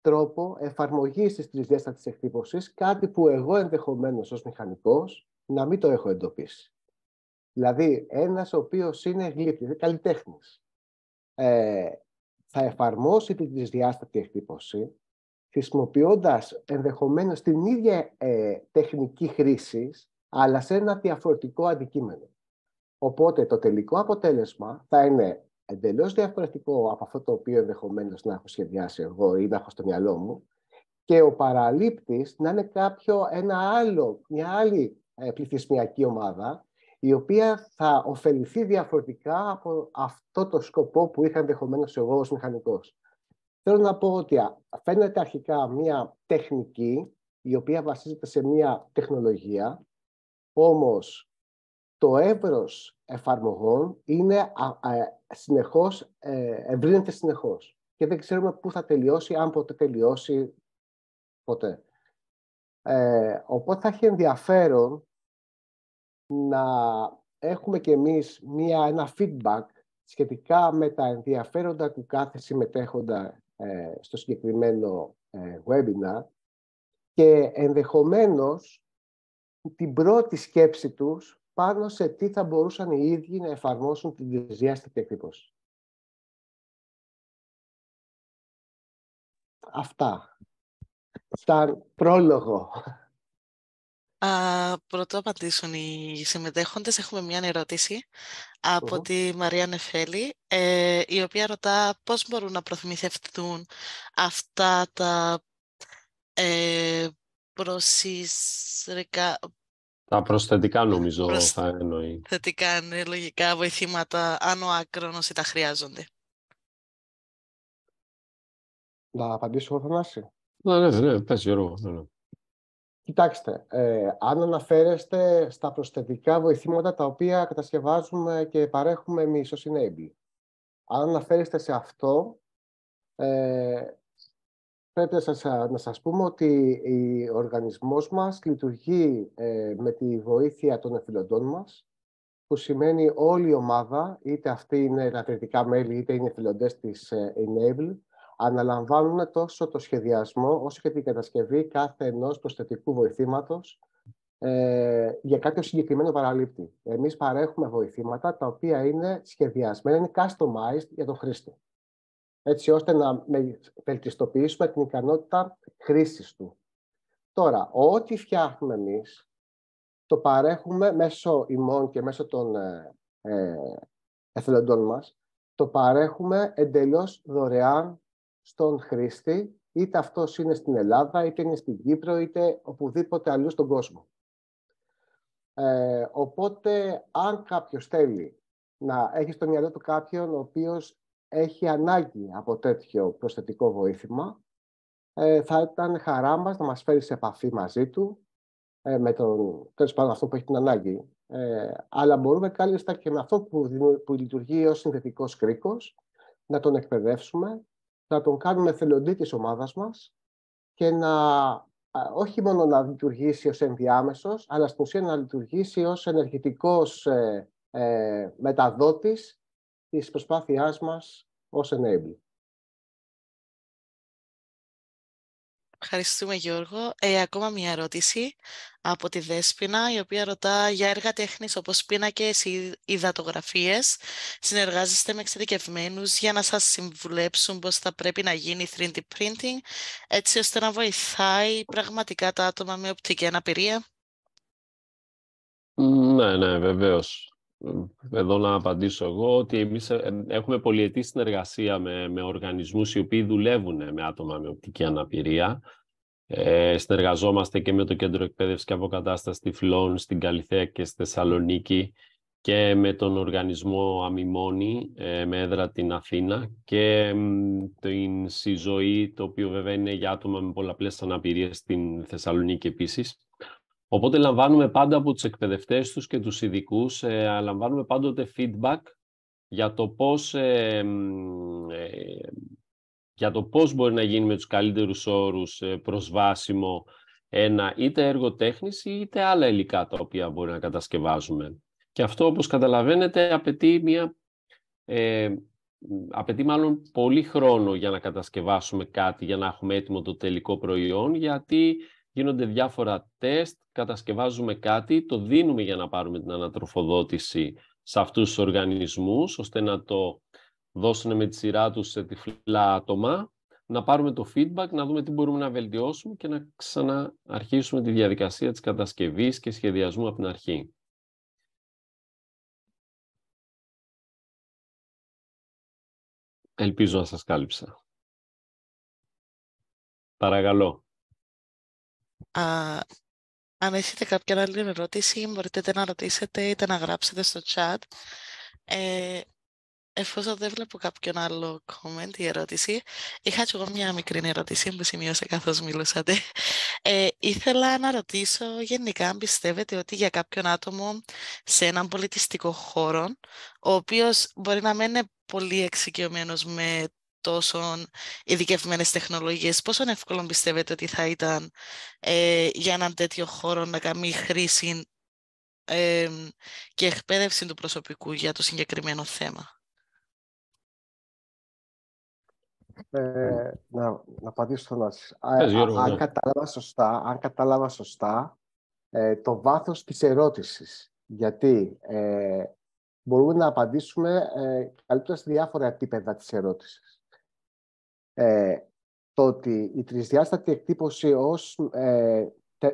τρόπο εφαρμογής της τρισδιάστατης εκτύπωσης, κάτι που εγώ ενδεχομένως ως μηχανικός να μην το έχω εντοπίσει. Δηλαδή, ένας ο οποίος είναι γλύπτης, καλλιτέχνης, θα εφαρμόσει την τρισδιάστατη εκτύπωση, χρησιμοποιώντας ενδεχομένως την ίδια τεχνική χρήση, αλλά σε ένα διαφορετικό αντικείμενο. Οπότε, το τελικό αποτέλεσμα θα είναι εντελώς διαφορετικό από αυτό το οποίο ενδεχομένως να έχω σχεδιάσει εγώ ή να έχω στο μυαλό μου, και ο παραλήπτης να είναι μια άλλη πληθυσμιακή ομάδα, η οποία θα ωφεληθεί διαφορετικά από αυτό το σκοπό που είχα ενδεχομένως εγώ ως μηχανικός. Θέλω να πω ότι φαίνεται αρχικά μια τεχνική, η οποία βασίζεται σε μια τεχνολογία, όμως το εύρος εφαρμογών είναι συνεχώς, ευρύνεται συνεχώς. Και δεν ξέρουμε πού θα τελειώσει, αν ποτέ τελειώσει, ποτέ. Οπότε θα έχει ενδιαφέρον να έχουμε κι εμείς ένα feedback σχετικά με τα ενδιαφέροντα του κάθε συμμετέχοντα στο συγκεκριμένο webinar και ενδεχομένως την πρώτη σκέψη τους πάνω σε τι θα μπορούσαν οι ίδιοι να εφαρμόσουν την τρισδιάστατη εκτύπωση. Αυτά. Σαν πρόλογο. Πρωτού απαντήσουν οι συμμετέχοντες, έχουμε μια ερώτηση από τη Μαρία Νεφέλη, η οποία ρωτά πώς μπορούν να προμηθευτούν αυτά τα τα προσθετικά, νομίζω, θα εννοεί. Θετικά, λογικά βοηθήματα, αν ο άκρονος τα χρειάζονται. Να απαντήσω εγώ, Θανάση. Ναι, πες Γιώργο. Ναι. Κοιτάξτε, αν αναφέρεστε στα προσθετικά βοηθήματα τα οποία κατασκευάζουμε και παρέχουμε εμείς ως Enable. Αν αναφέρεστε σε αυτό, πρέπει να σας πούμε ότι ο οργανισμός μας λειτουργεί με τη βοήθεια των εθελοντών μας, που σημαίνει όλη η ομάδα, είτε αυτοί είναι λατρευτικά μέλη, είτε είναι εθελοντές της Enable, αναλαμβάνουν τόσο το σχεδιασμό όσο και την κατασκευή κάθε ενός προσθετικού βοηθήματος για κάποιο συγκεκριμένο παραλήπτη. Εμείς παρέχουμε βοηθήματα τα οποία είναι σχεδιασμένα, είναι customized για τον χρήστη, έτσι ώστε να βελτιστοποιήσουμε την ικανότητα χρήσης του. Τώρα, ό,τι φτιάχνουμε εμείς, το παρέχουμε μέσω ημών και μέσω των εθελοντών μας, το παρέχουμε εντελώς δωρεάν στον χρήστη, είτε αυτός είναι στην Ελλάδα, είτε είναι στην Κύπρο, είτε οπουδήποτε αλλού στον κόσμο. Οπότε, αν κάποιος θέλει να έχει στο μυαλό του κάποιον ο οποίος έχει ανάγκη από τέτοιο προσθετικό βοήθημα, θα ήταν χαρά μας να μας φέρει σε επαφή μαζί του, με τον τέλος πάντων αυτό που έχει την ανάγκη. Αλλά μπορούμε κάλλιστα και με αυτό που λειτουργεί ως συνθετικός κρίκος να τον εκπαιδεύσουμε, να τον κάνουμε εθελοντή της ομάδας μας και όχι μόνο να λειτουργήσει ως ενδιάμεσος, αλλά στην ουσία να λειτουργήσει ως ενεργητικός μεταδότης της προσπάθειάς μας ως Enable. Ευχαριστούμε, Γιώργο. Ακόμα μια ερώτηση από τη Δέσποινα, η οποία ρωτά για έργα τέχνης όπως πίνακες ή υδατογραφίες. Συνεργάζεστε με εξειδικευμένους για να σας συμβουλέψουν πώς θα πρέπει να γίνει 3D printing, έτσι ώστε να βοηθάει πραγματικά τα άτομα με οπτική αναπηρία? Ναι, βεβαίως. Εδώ να απαντήσω εγώ ότι εμείς έχουμε πολυετή συνεργασία με οργανισμούς οι οποίοι δουλεύουν με άτομα με οπτική αναπηρία. Συνεργαζόμαστε και με το Κέντρο Εκπαίδευσης και Αποκατάστασης Τυφλών στην Καλιθέα και στη Θεσσαλονίκη και με τον οργανισμό Αμιμόνη, με έδρα την Αθήνα, και την ΣΥΖΟΗ, το οποίο βέβαια είναι για άτομα με πολλαπλές αναπηρίες στην Θεσσαλονίκη επίσης. Οπότε λαμβάνουμε πάντα από τους εκπαιδευτές τους και τους ειδικούς, λαμβάνουμε πάντοτε feedback για το πώς μπορεί να γίνει με τους καλύτερους όρους προσβάσιμο ένα είτε έργο τέχνης είτε άλλα υλικά τα οποία μπορεί να κατασκευάζουμε. Και αυτό, όπως καταλαβαίνετε, απαιτεί μάλλον πολύ χρόνο για να κατασκευάσουμε κάτι, για να έχουμε έτοιμο το τελικό προϊόν, γιατί γίνονται διάφορα τεστ, κατασκευάζουμε κάτι, το δίνουμε για να πάρουμε την ανατροφοδότηση σε αυτούς τους οργανισμούς, ώστε να το δώσουν με τη σειρά τους σε τυφλά άτομα, να πάρουμε το feedback, να δούμε τι μπορούμε να βελτιώσουμε και να ξαναρχίσουμε τη διαδικασία της κατασκευής και σχεδιασμού από την αρχή. Ελπίζω να σας κάλυψα. Παρακαλώ. Αν έχετε κάποια άλλη ερώτηση, μπορείτε να ρωτήσετε είτε να γράψετε στο chat. Εφόσον δεν βλέπω κάποιον άλλο comment ή ερώτηση, είχα και εγώ μια μικρή ερώτηση που σημείωσα καθώς μιλούσατε. Ήθελα να ρωτήσω γενικά αν πιστεύετε ότι για κάποιον άτομο σε έναν πολιτιστικό χώρο, ο οποίος μπορεί να μην είναι πολύ εξοικειωμένος με τόσο ειδικευμένες τεχνολογίες, πόσο εύκολο πιστεύετε ότι θα ήταν για έναν τέτοιο χώρο να κάνει χρήση και εκπαίδευση του προσωπικού για το συγκεκριμένο θέμα? Να απαντήσω στον Άση. Αν κατάλαβα σωστά, το βάθος της ερώτησης. Γιατί μπορούμε να απαντήσουμε καλύτερα σε διάφορα επίπεδα της ερώτησης. Το ότι η τρισδιάστατη εκτύπωση ως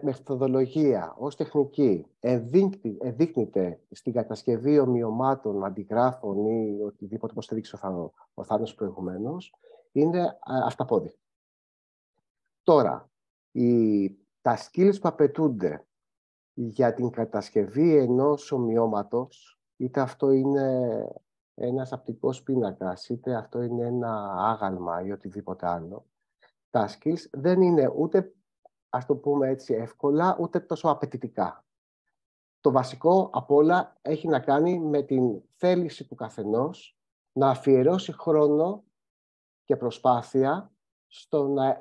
μεθοδολογία, ως τεχνική, ενδείκνυται στην κατασκευή ομοιωμάτων, αντιγράφων ή οτιδήποτε, όπως έδειξε ο Θάνος προηγουμένως, είναι αυταπόδεικτο. Τώρα, τα skills που απαιτούνται για την κατασκευή ενός ομοιώματος, είτε αυτό είναι ένας απτικός πίνακας, είτε αυτό είναι ένα άγαλμα ή οτιδήποτε άλλο, τα skills δεν είναι ούτε, ας το πούμε έτσι, εύκολα, ούτε τόσο απαιτητικά. Το βασικό απ' όλα έχει να κάνει με την θέληση του καθενός να αφιερώσει χρόνο και προσπάθεια στο να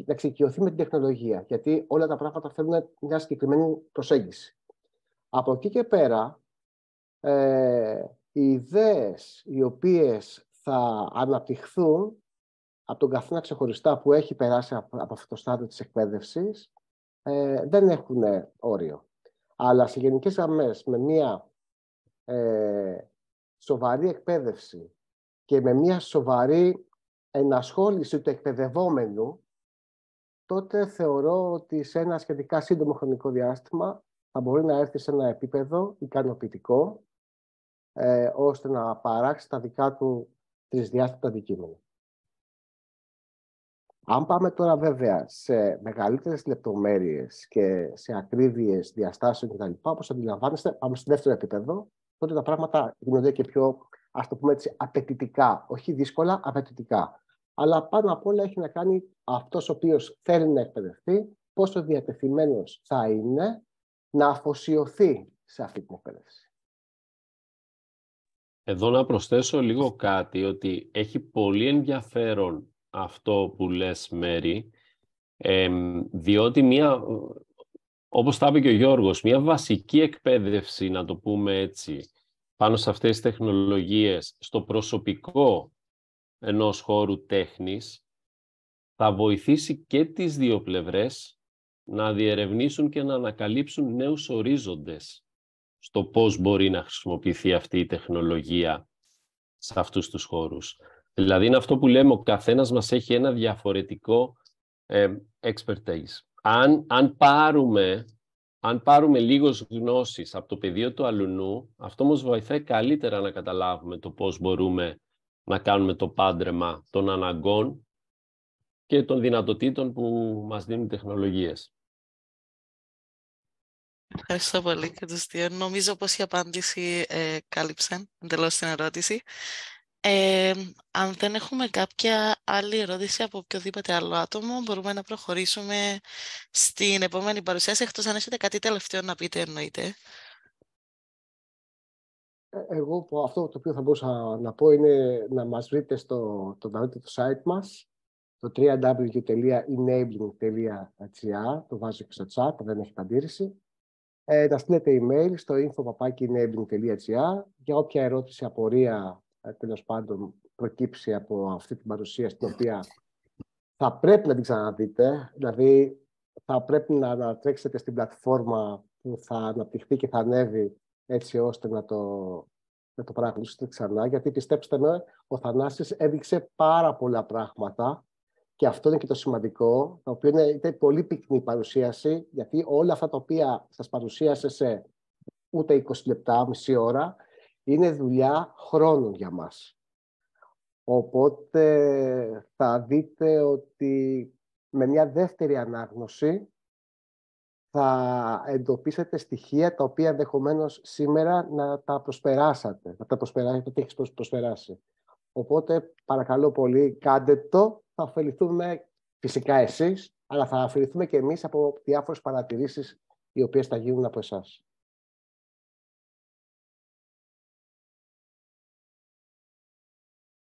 εξοικειωθεί με την τεχνολογία. Γιατί όλα τα πράγματα θέλουν μια συγκεκριμένη προσέγγιση. Από εκεί και πέρα, οι ιδέες οι οποίες θα αναπτυχθούν από τον καθένα ξεχωριστά που έχει περάσει από αυτό το στάδιο της εκπαίδευσης, δεν έχουν όριο. Αλλά σε γενικές γραμμές, με μια σοβαρή εκπαίδευση και με μια σοβαρή ενασχόληση του εκπαιδευόμενου, τότε θεωρώ ότι σε ένα σχετικά σύντομο χρονικό διάστημα θα μπορεί να έρθει σε ένα επίπεδο ικανοποιητικό, ώστε να παράξει τα δικά του τρισδιάστατα αντικείμενα. Αν πάμε τώρα βέβαια σε μεγαλύτερες λεπτομέρειες και σε ακρίβειες διαστάσεων κτλ., όπως αντιλαμβάνεστε, πάμε στο δεύτερο επίπεδο, τότε τα πράγματα γίνονται και πιο, ας το πούμε έτσι, απαιτητικά. Όχι δύσκολα, απαιτητικά. Αλλά πάνω απ' όλα έχει να κάνει αυτός ο οποίος θέλει να εκπαιδευτεί, πόσο διατεθειμένος θα είναι να αφοσιωθεί σε αυτή την εκπαίδευση. Εδώ να προσθέσω λίγο κάτι, ότι έχει πολύ ενδιαφέρον αυτό που λες, Μέρη, διότι όπως τα είπε και ο Γιώργος, μια βασική εκπαίδευση, να το πούμε έτσι, πάνω σε αυτές τις τεχνολογίες, στο προσωπικό ενός χώρου τέχνης, θα βοηθήσει και τις δύο πλευρές να διερευνήσουν και να ανακαλύψουν νέους ορίζοντες στο πώς μπορεί να χρησιμοποιηθεί αυτή η τεχνολογία σε αυτούς τους χώρους. Δηλαδή είναι αυτό που λέμε, ο καθένας μας έχει ένα διαφορετικό expertise. Αν πάρουμε λίγος γνώσης από το πεδίο του αλουνού, αυτό μας βοηθάει καλύτερα να καταλάβουμε το πώς μπορούμε να κάνουμε το πάντρεμα των αναγκών και των δυνατοτήτων που μας δίνουν οι τεχνολογίες. Ευχαριστώ πολύ και τους δύο. Νομίζω πως η απάντηση κάλυψε εντελώς την ερώτηση. Αν δεν έχουμε κάποια άλλη ερώτηση από οποιοδήποτε άλλο άτομο, μπορούμε να προχωρήσουμε στην επόμενη παρουσίαση, εκτός αν έχετε κάτι τελευταίο να πείτε, εννοείται. Εγώ αυτό το οποίο θα μπορούσα να πω είναι να μας βρείτε το site μας, το www.enabling.gr, το βάζω και στο chat, δεν έχει αντίρρηση. Να στείλετε email στο info@enabling.gr για όποια ερώτηση, απορία, τέλος πάντων, προκύψει από αυτή την παρουσίαση, την οποία θα πρέπει να την ξαναδείτε, δηλαδή θα πρέπει να τρέξετε στην πλατφόρμα που θα αναπτυχθεί και θα ανέβει, έτσι ώστε να το παρακολουθήσετε ξανά, γιατί πιστέψτε με, ο Θανάσης έδειξε πάρα πολλά πράγματα και αυτό είναι και το σημαντικό, το οποίο ήταν πολύ πυκνή παρουσίαση, γιατί όλα αυτά τα οποία σας παρουσίασε σε ούτε 20 λεπτά, μισή ώρα, είναι δουλειά χρόνων για μας. Οπότε θα δείτε ότι με μια δεύτερη ανάγνωση θα εντοπίσετε στοιχεία τα οποία ενδεχομένως σήμερα να τα προσπεράσατε, να τα προσπεράσετε, ότι έχεις προσπεράσει. Οπότε, παρακαλώ πολύ, κάντε το. Θα ωφεληθούμε φυσικά εσείς, αλλά θα ωφεληθούμε και εμείς από διάφορες παρατηρήσεις οι οποίες θα γίνουν από εσάς.